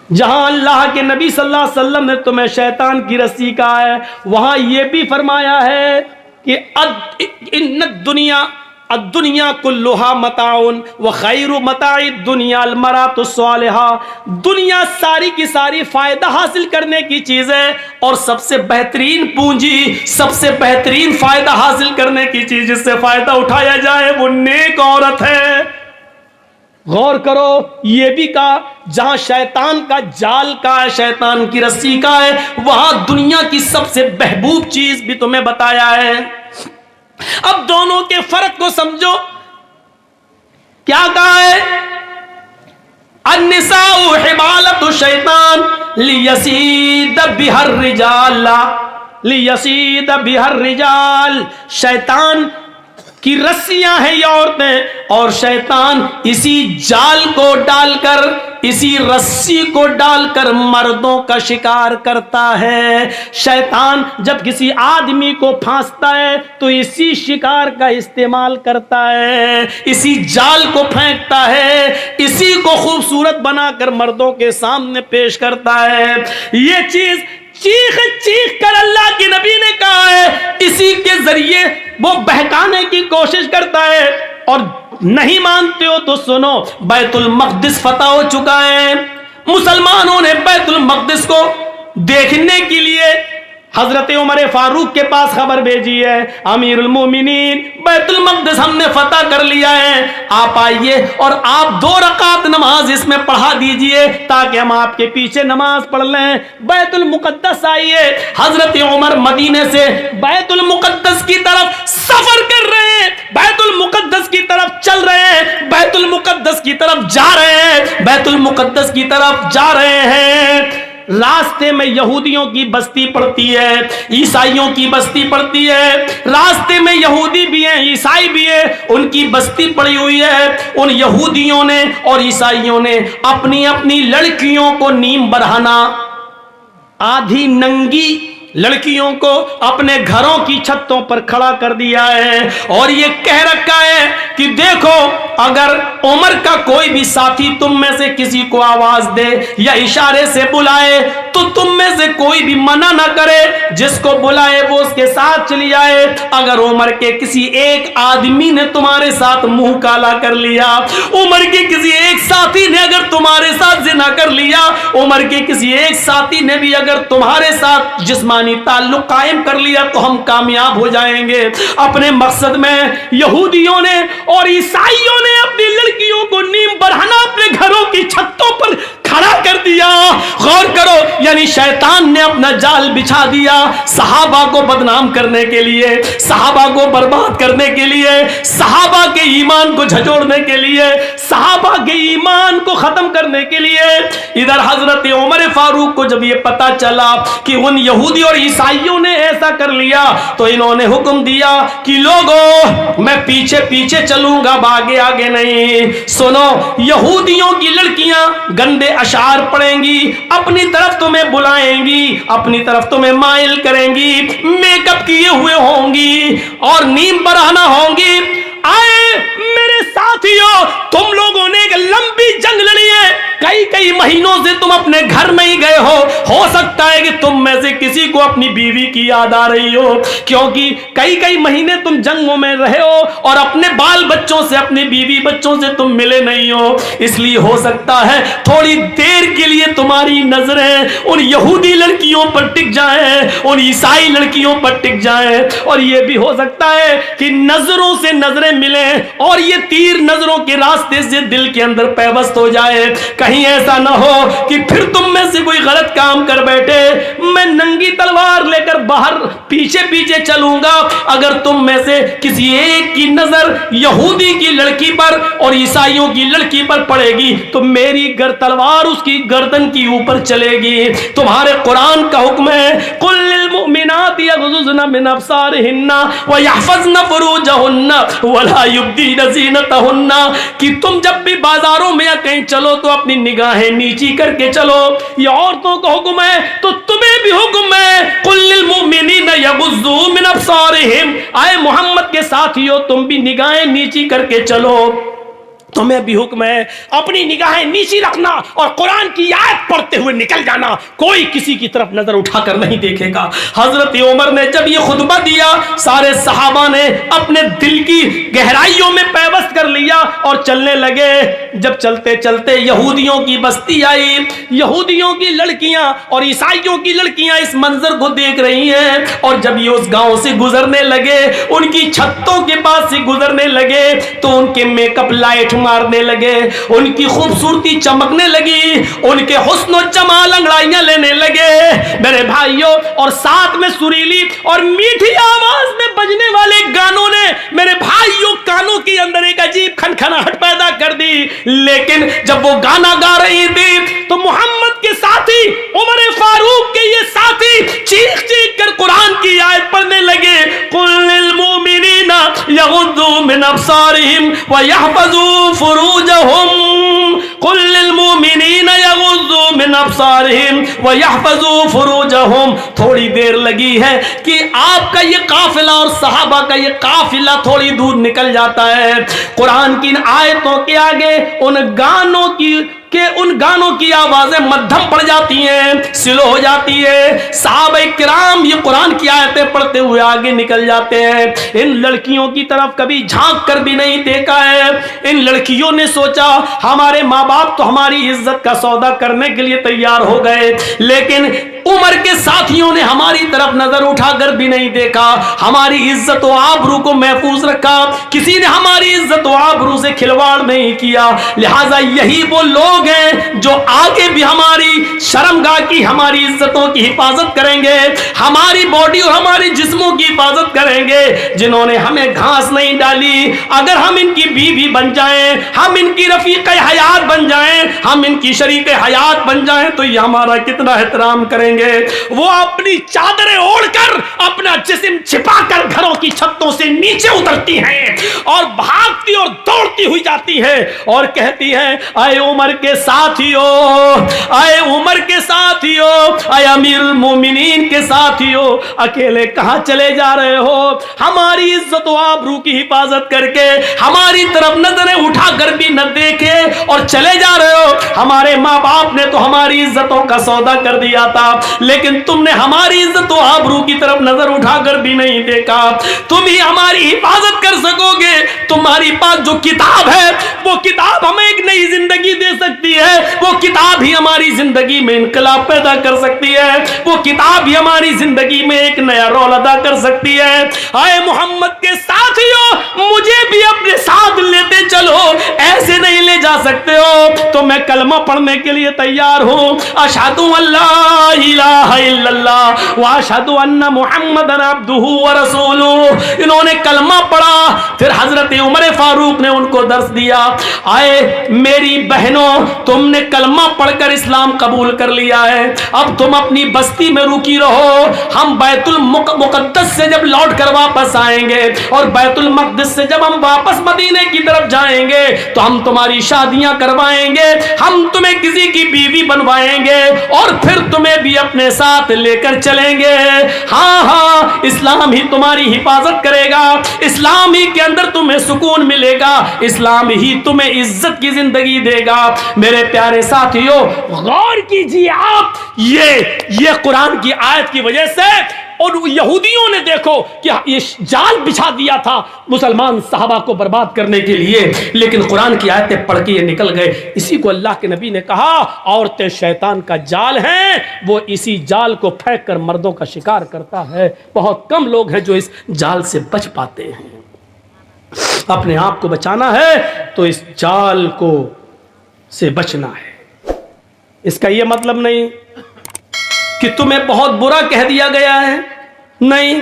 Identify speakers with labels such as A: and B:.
A: जहां अल्लाह के नबी सल्लल्लाहु अलैहि वसल्लम ने तुम्हें शैतान की रस्सी कहा है, वहां यह भी फरमाया है कि इन दुनिया कुल्लुहा मताउन व खैरु मताई दुनिया अल मरातु सालिहा। दुनिया सारी की सारी फायदा हासिल करने की चीज है और सबसे बेहतरीन पूंजी, सबसे बेहतरीन फायदा हासिल करने की चीज, जिससे फायदा उठाया जाए, वो नेक औरत है। गौर करो, ये भी कहा जहां शैतान का जाल का है, शैतान की रस्सी का है, वहां दुनिया की सबसे महबूब चीज भी तुम्हें बताया है। अब दोनों के फर्क को समझो। क्या कहा है? अन्निसाउ हिबालतु शैतान लियसीद बिहर रिजाल, लियसीद बिहर रिजाल। शैतान की रस्सियां हैं ये औरतें, और शैतान इसी जाल को डालकर, इसी रस्सी को डालकर मर्दों का शिकार करता है। शैतान जब किसी आदमी को फांसता है तो इसी शिकार का इस्तेमाल करता है, इसी जाल को फेंकता है, इसी को खूबसूरत बनाकर मर्दों के सामने पेश करता है। ये चीज चीख चीख कर अल्लाह के नबी ने कहा है, इसी के जरिए वो बहकाने की कोशिश करता है। और नहीं मानते हो तो सुनो, बैतुल मक़दिस फतह हो चुका है। मुसलमानों ने बैतुल मक़दिस को देखने के लिए हजरत उमर फारूक के पास खबर भेजी है, अमीरुल मोमिनीन बैतुल मक़दिस हमने फतह कर लिया है, आप आइए और आप 2 रकात नमाज इसमें पढ़ा दीजिए ताकि हम आपके पीछे नमाज पढ़ लें। बैतुल मुक़द्दस आइए। हजरत उमर मदीने से बैतुल मुक़द्दस की तरफ सफर कर रहे हैं, बैतुल मुक़द्दस की तरफ चल रहे हैं, बैतुल मुक़द्दस की तरफ जा रहे हैं, बैतुल मुक़द्दस की तरफ जा रहे हैं। रास्ते में यहूदियों की बस्ती पड़ती है, ईसाइयों की बस्ती पड़ती है। रास्ते में यहूदी भी हैं, ईसाई भी हैं, उनकी बस्ती पड़ी हुई है। उन यहूदियों ने और ईसाइयों ने अपनी अपनी लड़कियों को नीम बरहाना, आधी नंगी लड़कियों को अपने घरों की छतों पर खड़ा कर दिया है और ये कह रखा है कि देखो, अगर उमर का कोई भी साथी तुम में से किसी को आवाज दे या इशारे से बुलाए तो तुम में से कोई भी मना ना करे, जिसको बुलाए वो उसके साथ चली जाए। अगर उमर के किसी एक आदमी ने तुम्हारे साथ मुंह काला कर लिया, उमर के किसी एक साथी ने अगर तुम्हारे साथ जिना कर लिया, उमर के किसी एक साथी ने भी अगर तुम्हारे साथ जिस्मानी ताल्लुक कायम कर लिया, तो हम कामयाब हो जाएंगे अपने मकसद में। यहूदियों ने और ईसाइयों ने अपनी लड़कियों को नीम बरहाना अपने घरों की छतों पर खड़ा कर दिया। गौर करो, यानी शैतान ने अपना जाल बिछा दिया सहाबा को बदनाम करने के लिए, सहाबा को बर्बाद करने के लिए, सहाबा के ईमान को झंझोड़ने के लिए, सहाबा के ईमान को खत्म करने के लिए। इधर हजरत उमर फारूक को जब ये पता चला कि उन यहूदी और ईसाइयों ने ऐसा कर लिया, तो इन्होंने हुक्म दिया कि लोगों, मैं पीछे पीछे चलूंगा, आगे आगे नहीं। सुनो, यहूदियों की लड़कियां गंदे अशार पढ़ेंगी, अपनी तरफ तुम्हें बुलाएंगी, अपनी तरफ तुम्हें माइल करेंगी, मेकअप किए हुए होंगी और नीम बरहाना होंगी। आए मेरे साथियों, तुम लोगों ने एक लंबी जंग लड़ी है, कई महीनों से तुम अपने घर में ही गए हो सकता है कि तुम में से किसी को अपनी बीवी की याद आ रही हो, क्योंकि कई महीने तुम जंगों में रहे हो और अपने बाल बच्चों से, अपने बीवी बच्चों से तुम मिले नहीं हो। इसलिए हो सकता है थोड़ी देर के लिए तुम्हारी नजरें उन यहूदी लड़कियों पर टिक जाएं, उन ईसाई लड़कियों पर टिक जाएं, और यह भी हो सकता है कि नजरों से नजरें मिले और ये तीर नजरों के रास्ते से दिल के अंदर पैवस्त हो जाए। कहीं ऐसा ना हो कि फिर तुम में से कोई गलत काम कर बैठे। मैं नंगी तलवार लेकर बाहर पीछे पीछे चलूंगा, अगर तुम में से किसी एक की नजर यहूदी की लड़की पर और ईसाइयों की लड़की पर पड़ेगी तो मेरी तलवार उसकी गर्दन की ऊपर चलेगी। तुम्हारे कुरान का हुक्म है, कुल लिल मुमिनाति यग़ज़ुज़्न मिन अब्सारिहिन्ना व यहफ़ज़्न फ़ुरूजहुन्ना वला युब्दीन ज़ीनतहुन्ना, कि तुम जब भी बाजारों में या कहीं चलो तो अपनी निगाहें नीची करके चलो। ये औरतों का हुक्म है तो तुम्हें भी हुक्म है, कुल लिल मुमिनीन यग़ुज़्ज़ू मिन अब्सारिहिम। आए मोहम्मद के साथियों, तुम भी निगाहें नीची करके चलो। तुम्हें भी हुक्म है अपनी निगाहें नीची रखना और कुरान की आयत पढ़ते हुए निकल जाना, कोई किसी की तरफ नजर उठाकर नहीं देखेगा। हजरत उमर ने जब ये खुतबा दिया, सारे सहाबा ने अपने दिल की गहराइयों में पैवस्त कर लिया और चलने लगे। जब चलते चलते यहूदियों की बस्ती आई, यहूदियों की लड़कियां और ईसाइयों की लड़कियां इस मंजर को देख रही हैं, और जब ये उस गांव से गुजरने लगे, उनकी छतों के पास से गुजरने लगे, तो उनके मेकअप लाइट मारने लगे, उनकी खूबसूरती चमकने लगी, उनके हुस्न और जमाल अंगड़ाइयां लेने लगे मेरे भाइयों। और साथ में सुरीली और मीठी आवाज में बजने वाले गानों ने मेरे भाइयों कानों के अंदर एक अजीब खनखनाहट पैदा कर दी। लेकिन जब वो गाना गा रही थी तो मोहम्मद के साथी उमर फारूक के ये साथी चीख चीख कर कुरान की आयत पढ़ने लगे, कुल्लिल मुमिनीना यगुद्दू मिन अब्सारिहिम व यहफज़ू फुरूजहुम, कुल्लिल मुमिनीना यगुद्दू मिन अब्सारिहिम व यहफज़ू फुरूजहुम। थोड़ी देर लगी है कि आपका ये काफिला और सहाबा का ये काफिला थोड़ी दूर निकल जाता है। कुरान की आयतों के आगे उन गानों की आवाजें मध्यम पड़ जाती हैं, स्लो हो जाती है। सहाबा किराम ये कुरान की आयतें पढ़ते हुए आगे निकल जाते हैं। इन लड़कियों की तरफ कभी झांक कर भी नहीं देखा है। इन लड़कियों ने सोचा हमारे माँ बाप तो हमारी इज्जत का सौदा करने के लिए तैयार हो गए, लेकिन उमर के साथियों ने हमारी तरफ नजर उठाकर भी नहीं देखा, हमारी इज्जत व आबरू को महफूज रखा, किसी ने हमारी इज्जत व आबरू से खिलवाड़ नहीं किया। लिहाजा यही वो लोग हैं जो आगे भी हमारी शर्मगाह की, हमारी इज्जतों की हिफाजत करेंगे, हमारी बॉडी और हमारी जिस्मों की हिफाजत करेंगे, जिन्होंने हमें घास नहीं डाली। अगर हम इनकी बीवी बन जाएं, हम इनकी रफीक हयात बन जाएं, हम इनकी शरीक हयात बन जाएं, तो ये हमारा कितना एहतराम करेंगे। वो अपनी चादरें ओढ़कर अपना जिस्म छिपाकर घरों की छतों से नीचे उतरती हैं और भागती और दौड़ती हुई जाती है और कहती है, आए उमर के साथियों, आए उमर के साथियों, आए अमीरुल मोमिनीन के साथियों, अकेले कहां चले जा रहे हो? हमारी इज्जत व आबरू की हिफाजत करके हमारी तरफ नजरें उठाकर भी न देखे और चले जा रहे हो। हमारे माँ बाप ने तो हमारी इज्जतों का सौदा कर दिया था, लेकिन तुमने हमारी इज्जत व आबरू की तरफ नजर उठाकर भी नहीं देखा। तुम ही हमारी हिफाजत कर सकोगे। तुम्हारी पास जो किताब है वो किताब हमें एक नई जिंदगी दे सकती है, वो किताब ही हमारी जिंदगी में इनकलाब पैदा कर सकती है, वो किताब ही हमारी जिंदगी में एक नया रोल अदा कर सकती है। आए मोहम्मद के साथियों, मुझे भी अपने साथ लेते चलो, ऐसे नहीं ले जा सकते हो। तो मैं कलमा पढ़ने के लिए तैयार हूं, अशहदु अल्ला इलाहा इल्लल्लाह व अशहदु अन्ना मुहम्मदन अब्दुहु व रसूलुहु। इन्होंने कलमा पढ़ा, फिर हजरत उमर फारूक ने उनको दर्स दिया। आए मेरी बहनों, तुमने कलमा पढ़कर इस्लाम कबूल कर लिया है, अब तुम अपनी बस्ती में रुकी रहो। हम बैतुल मुकद्दस से जब लौट कर वापस आएंगे और बैतुल मक़दिस से जब हम वापस मदीने की तरफ जाएंगे तो हम तुम्हारी शादियां करवाएंगे, हम तुम्हें किसी की बीवी बनवाएंगे और फिर तुम्हें भी अपने साथ लेकर चलेंगे। हाँ हाँ, इस्लाम ही तुम्हारी हिफाजत करेगा, इस्लाम ही के अंदर तुम्हें सुकून मिलेगा, इस्लाम ही तुम्हें इज्जत की जिंदगी देगा। मेरे प्यारे साथियों, गौर कीजिए आप, ये कुरान की आयत की वजह से और यहूदियों ने देखो कि ये जाल बिछा दिया था मुसलमान साहबा को बर्बाद करने के लिए, लेकिन कुरान की आयतें पढ़ के ये निकल गए। इसी को अल्लाह के नबी ने कहा, औरतें शैतान का जाल हैं, वो इसी जाल को फेंक कर मर्दों का शिकार करता है। बहुत कम लोग हैं जो इस जाल से बच पाते हैं। अपने आप को बचाना है तो इस जाल को से बचना है। इसका यह मतलब नहीं कि तुम्हें बहुत बुरा कह दिया गया है, नहीं,